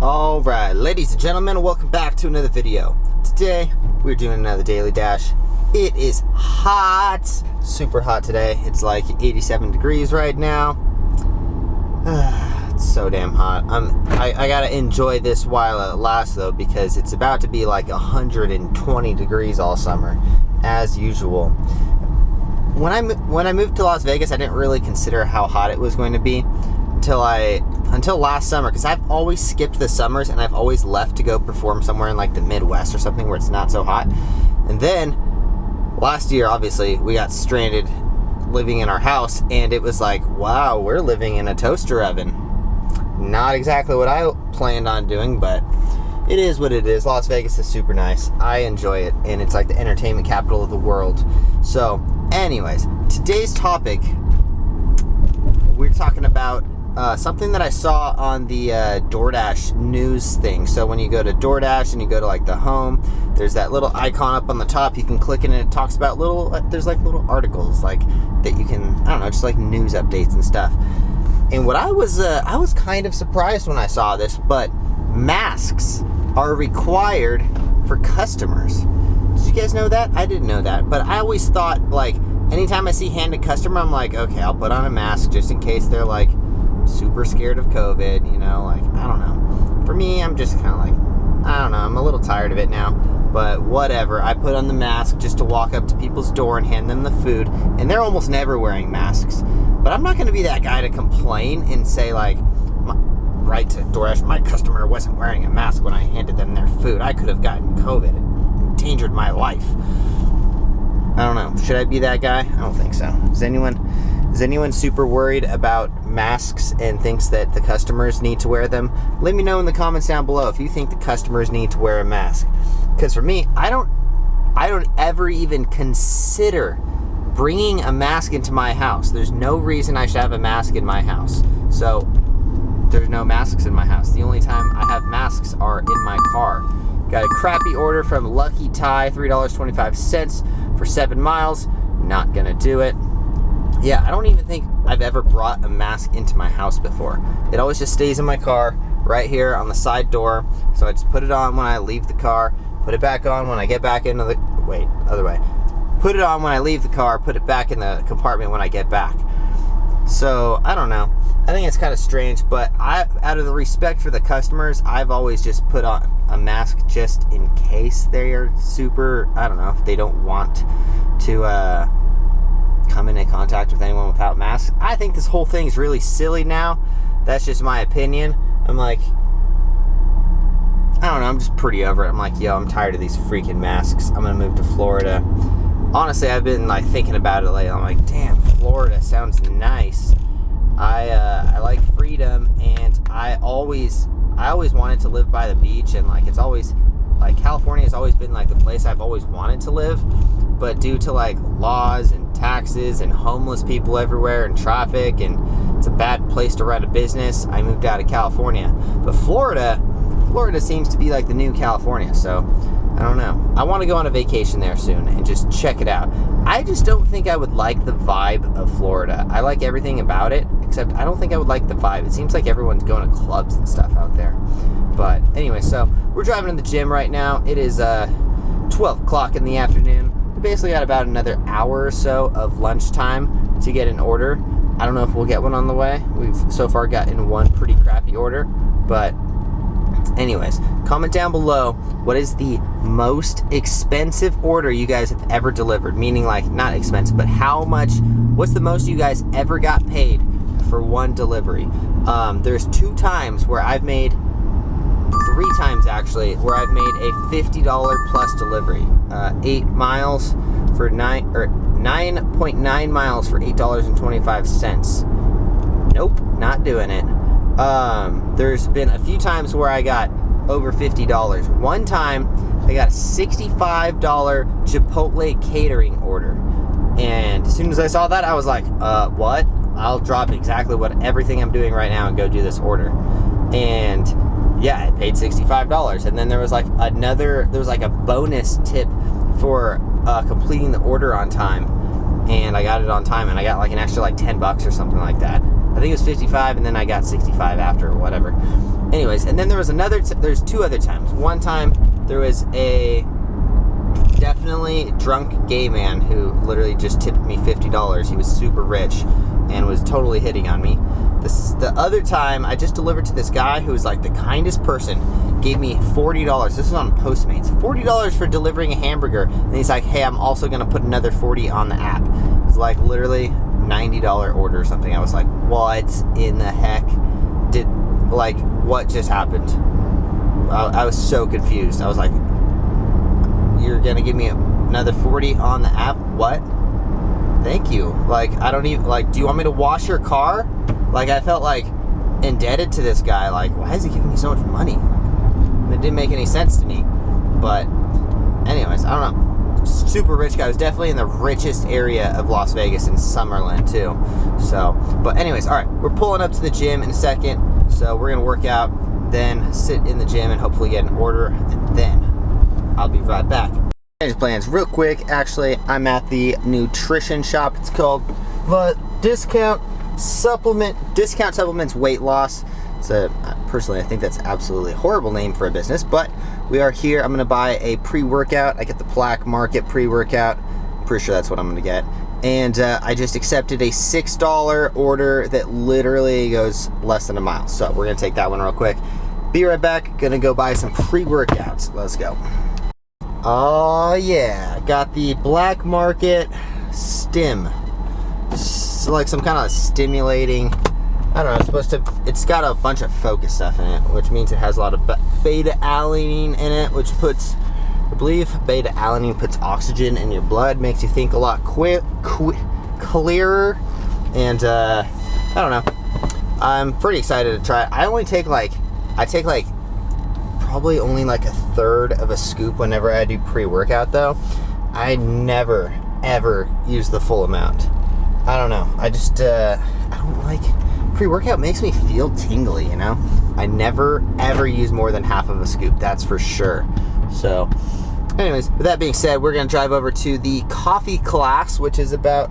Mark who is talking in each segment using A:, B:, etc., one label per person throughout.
A: Alright, ladies and gentlemen, welcome back to another video. Today, we're doing another daily dash. It is hot, super hot today. It's like 87 degrees right now. It's so damn hot. I gotta enjoy this while it lasts though, because it's about to be like 120 degrees all summer, as usual. When I moved to Las Vegas, I didn't really consider how hot it was going to be until last summer, because I've always skipped the summers and I've always left to go perform somewhere in like the Midwest or something where it's not so hot. And then last year, obviously, we got stranded living in our house, and it was like, wow, we're living in a toaster oven. Not exactly what I planned on doing, but it is what it is. Las Vegas is super nice. I enjoy it, and it's like the entertainment capital of the world. So, anyways, today's topic, we're talking about something that I saw on the DoorDash news thing. So when you go to DoorDash and you go to like the home, there's that little icon up on the top. You can click it and it talks about there's like little articles like that you can, I don't know, just like news updates and stuff. And what I was kind of surprised when I saw this, but masks are required for customers. Did you guys know that? I didn't know that, but I always thought, like, anytime I see handed customer, I'm like, okay, I'll put on a mask just in case they're like super scared of COVID, you know, like, I don't know. For me, I'm just kind of like, I don't know, I'm a little tired of it now, but whatever. I put on the mask just to walk up to people's door and hand them the food, and they're almost never wearing masks. But I'm not going to be that guy to complain and say, like, right to DoorDash, my customer wasn't wearing a mask when I handed them their food. I could have gotten COVID and endangered my life. I don't know. Should I be that guy? I don't think so. Is anyone super worried about masks and thinks that the customers need to wear them? Let me know in the comments down below if you think the customers need to wear a mask. Because for me, I don't ever even consider bringing a mask into my house. There's no reason I should have a mask in my house. So there's no masks in my house. The only time I have masks are in my car. Got a crappy order from Lucky Tie, $3.25 for 7 miles. Not gonna do it. Yeah, I don't even think I've ever brought a mask into my house before. It always just stays in my car, right here on the side door. So I just put it on when I leave the car, put it back on when I get back into the, other way. Put it on when I leave the car, put it back in the compartment when I get back. So, I don't know. I think it's kind of strange, but out of the respect for the customers, I've always just put on a mask just in case they are super, I don't know, if they don't want to come into contact with anyone without masks. I think this whole thing is really silly now. That's just my opinion. I'm like, I don't know, I'm just pretty over it. I'm like, yo, I'm tired of these freaking masks. I'm gonna move to Florida. Honestly, I've been like thinking about it lately. I'm like, damn, Florida sounds nice. I like freedom, and I always wanted to live by the beach, and like it's always like California has always been like the place I've always wanted to live, but due to like laws and taxes and homeless people everywhere and traffic, and it's a bad place to run a business, I moved out of California. But Florida seems to be like the new California, so I don't know. I want to go on a vacation there soon and just check it out. I just don't think I would like the vibe of Florida. I like everything about it, except I don't think I would like the vibe. It seems like everyone's going to clubs and stuff out there. But anyway, so we're driving to the gym right now. It is 12 o'clock in the afternoon. We basically got about another hour or so of lunchtime to get an order. I don't know if we'll get one on the way. We've so far gotten one pretty crappy order, but anyways, comment down below what is the most expensive order you guys have ever delivered. Meaning like not expensive, but what's the most you guys ever got paid for one delivery? There's 2 times where I've made, 3 times actually, where I've made a $50 plus delivery. 8 miles for 9.9 miles for $8.25. Nope, not doing it. There's been a few times where I got over $50. One time, I got a $65 Chipotle catering order. And as soon as I saw that, I was like, what? I'll drop exactly everything I'm doing right now and go do this order. And yeah, I paid $65. And then there was like a bonus tip for completing the order on time. And I got it on time, and I got like an extra like $10 or something like that. I think it was 55, and then I got 65 after or whatever. Anyways, anyways, and then there was there's two other times. One time there was a definitely drunk gay man who literally just tipped me $50. He was super rich and was totally hitting on me. The other time, I just delivered to this guy who was like the kindest person, gave me $40. This was on Postmates. $40 for delivering a hamburger. And he's like, hey, I'm also going to put another $40 on the app. It was like literally $90 order or something. I was like, what in the heck what just happened? I was so confused. I was like, you're going to give me another $40 on the app? What? Thank you. Like, I don't even, like, do you want me to wash your car? Like, I felt like indebted to this guy. Like, why is he giving me so much money? It didn't make any sense to me. But anyways, I don't know. Super rich guy. I was definitely in the richest area of Las Vegas in Summerlin too. So, but anyways, all right, we're pulling up to the gym in a second. So we're gonna work out, then sit in the gym and hopefully get an order, and then I'll be right back. Plans real quick. Actually, I'm at the nutrition shop. It's called the Discount Supplements Weight Loss. It's personally, I think that's absolutely a horrible name for a business, but we are here. I'm going to buy a pre-workout. I get the Black Market pre-workout. I'm pretty sure that's what I'm going to get. And I just accepted a $6 order that literally goes less than a mile. So we're going to take that one real quick. Be right back. Going to go buy some pre-workouts. Let's go. Oh yeah, got the Black Market Stim. It's like some kind of stimulating, I don't know, it's got a bunch of focus stuff in it, which means it has a lot of beta-alanine in it, which puts, I believe beta-alanine puts oxygen in your blood, makes you think a lot clearer, and I don't know, I'm pretty excited to try it. I take probably only like a third of a scoop whenever I do pre-workout though. I never ever use the full amount. I don't know. I just I don't like pre-workout. Makes me feel tingly, you know. I never ever use more than half of a scoop. That's for sure. So, anyways, with that being said, we're gonna drive over to the coffee class, which is about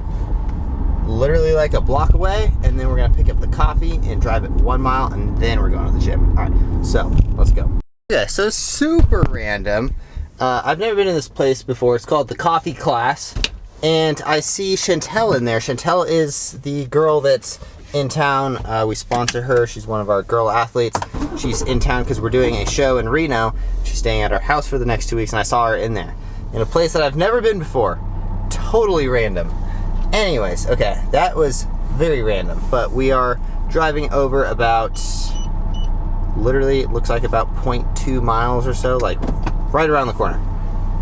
A: literally like a block away, and then we're gonna pick up the coffee and drive it 1 mile, and then we're going to the gym. All right. So let's go. Yeah, so super random. I've never been in this place before. It's called the Coffee Class, and I see Chantel in there. Chantel is the girl that's in town. We sponsor her. She's one of our girl athletes. She's in town because we're doing a show in Reno. She's staying at our house for the next 2 weeks, and I saw her in there in a place that I've never been before. Totally random. Anyways, okay, that was very random, but we are driving over about, literally, it looks like about 0.2 miles or so, like right around the corner.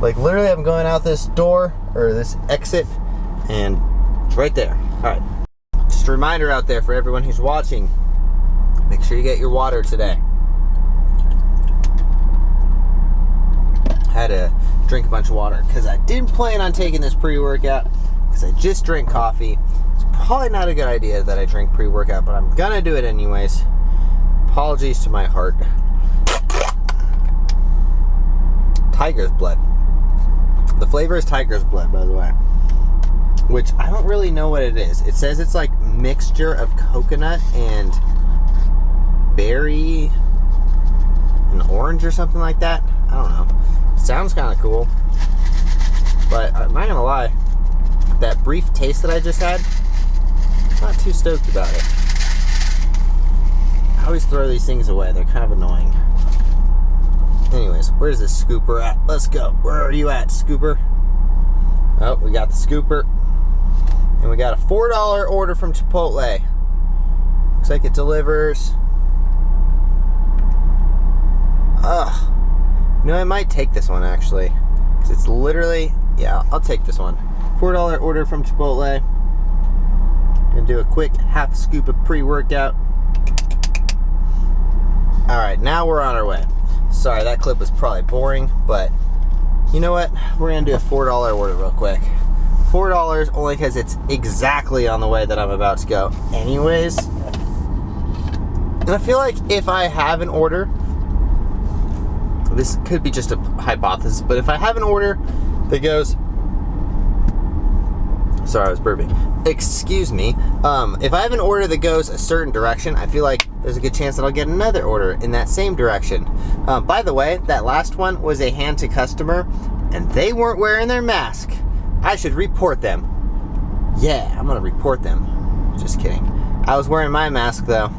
A: Like literally I'm going out this door, or this exit, and it's right there. All right, just a reminder out there for everyone who's watching, make sure you get your water today. I had to drink a bunch of water because I didn't plan on taking this pre-workout because I just drank coffee. It's probably not a good idea that I drink pre-workout, but I'm gonna do it anyways. Apologies to my heart. Tiger's blood. The flavor is tiger's blood, by the way, which I don't really know what it is. It says it's like mixture of coconut and berry and orange or something like that. I don't know. It sounds kind of cool, but I'm not gonna lie, that brief taste that I just had, I'm not too stoked about it. I always throw these things away. They're kind of annoying. Anyways, where's this scooper at? Let's go. Where are you at, scooper? Oh, we got the scooper. And we got a $4 order from Chipotle. Looks like it delivers. Ugh. You know, I might take this one, actually. Because it's literally, yeah, I'll take this one. $4 order from Chipotle. Gonna do a quick half scoop of pre-workout. Alright, now we're on our way. Sorry, that clip was probably boring, but you know what? We're gonna do a $4 order real quick. $4 only because it's exactly on the way that I'm about to go anyways. And I feel like if I have an order, this could be just a hypothesis, but if I have an order that goes, sorry, I was burping. Excuse me. If I have an order that goes a certain direction, I feel like there's a good chance that I'll get another order in that same direction. By the way, that last one was a hand to customer, and they weren't wearing their mask. I should report them. Yeah, I'm gonna report them. Just kidding. I was wearing my mask though.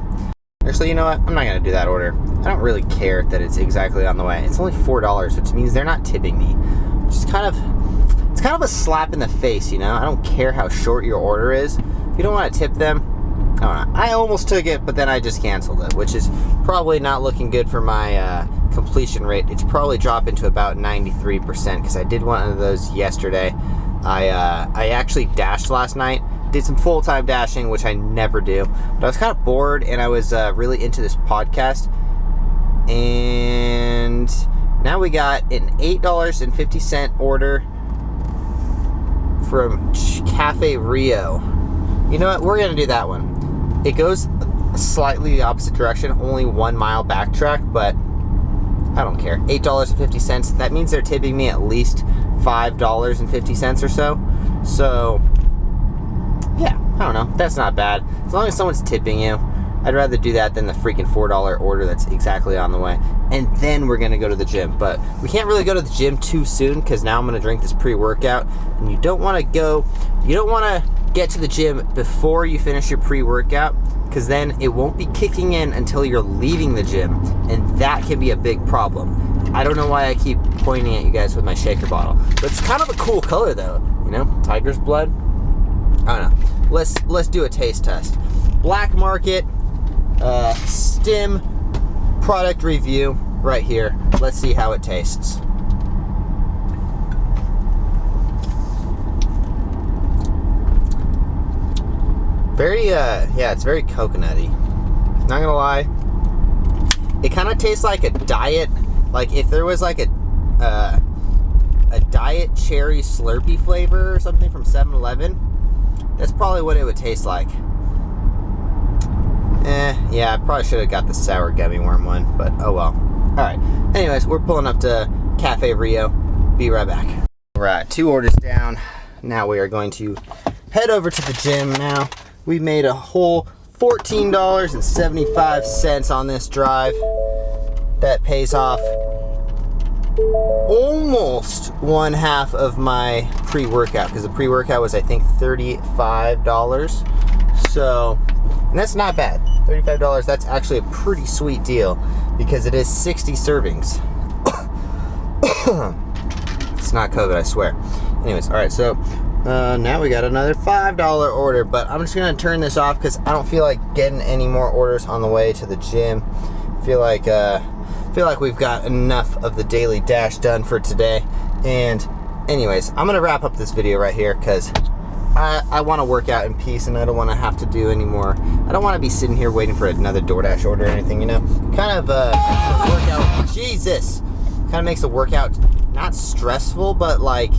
A: Actually, you know what? I'm not gonna do that order. I don't really care that it's exactly on the way. It's only $4, which means they're not tipping me. Which is kind of a slap in the face, you know? I don't care how short your order is. If you don't want to tip them, I don't know. I almost took it, but then I just canceled it, which is probably not looking good for my completion rate. It's probably dropping to about 93% because I did one of those yesterday. I actually dashed last night. Did some full-time dashing, which I never do. But I was kind of bored, and I was really into this podcast. And now we got an $8.50 order from Cafe Rio. You know what? We're going to do that one. It goes slightly the opposite direction, only 1 mile backtrack, but I don't care. $8.50. That means they're tipping me at least $5.50 or so. So, yeah, I don't know. That's not bad. As long as someone's tipping you, I'd rather do that than the freaking $4 order that's exactly on the way. And then we're going to go to the gym. But we can't really go to the gym too soon because now I'm going to drink this pre-workout. And you don't want to get to the gym before you finish your pre-workout because then it won't be kicking in until you're leaving the gym. And that can be a big problem. I don't know why I keep pointing at you guys with my shaker bottle. But it's kind of a cool color though. You know, tiger's blood. I don't know. Let's do a taste test. Black Market Stim product review right here. Let's see how it tastes. Very yeah, it's very coconutty. Not gonna lie, it kind of tastes like a diet, like if there was like a diet cherry Slurpee flavor or something from 7-Eleven. That's probably what it would taste like. Yeah, I probably should have got the sour gummy worm one, but oh well. Alright, anyways, we're pulling up to Cafe Rio. Be right back. Alright, 2 orders down. Now we are going to head over to the gym now. We made a whole $14.75 on this drive. That pays off almost 1/2 of my pre-workout, because the pre-workout was I think $35. So, and that's not bad. $35, that's actually a pretty sweet deal because it is 60 servings. It's not COVID, I swear. Anyways, alright, so now we got another $5 order, but I'm just gonna turn this off because I don't feel like getting any more orders on the way to the gym. Feel like we've got enough of the daily dash done for today. And anyways, I'm gonna wrap up this video right here because I want to work out in peace and I don't want to have to do any more. I don't want to be sitting here waiting for another DoorDash order or anything, you know. Kind of workout. Jesus, kind of makes the workout not stressful, but like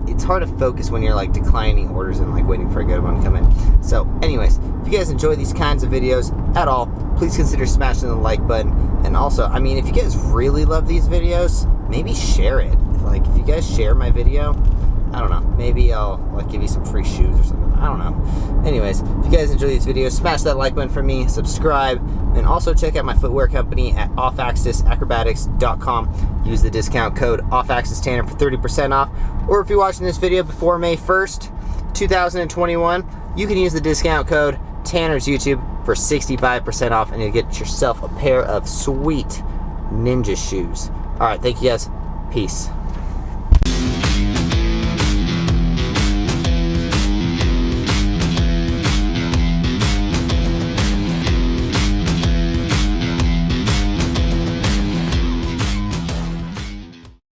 A: it's hard to focus when you're like declining orders and like waiting for a good one to come in. So anyways, if you guys enjoy these kinds of videos at all, please consider smashing the like button. And also, I mean, if you guys really love these videos, maybe share it. Like if you guys share my video, I don't know, maybe I'll like give you some free shoes or something. I don't know. Anyways, if you guys enjoy these videos, smash that like button for me, subscribe, and also check out my footwear company at offaxisacrobatics.com. Use the discount code offaxistanner for 30% off. Or if you're watching this video before May 1st, 2021, you can use the discount code Tanner's YouTube for 65% off, and you'll get yourself a pair of sweet ninja shoes. All right, thank you guys. Peace.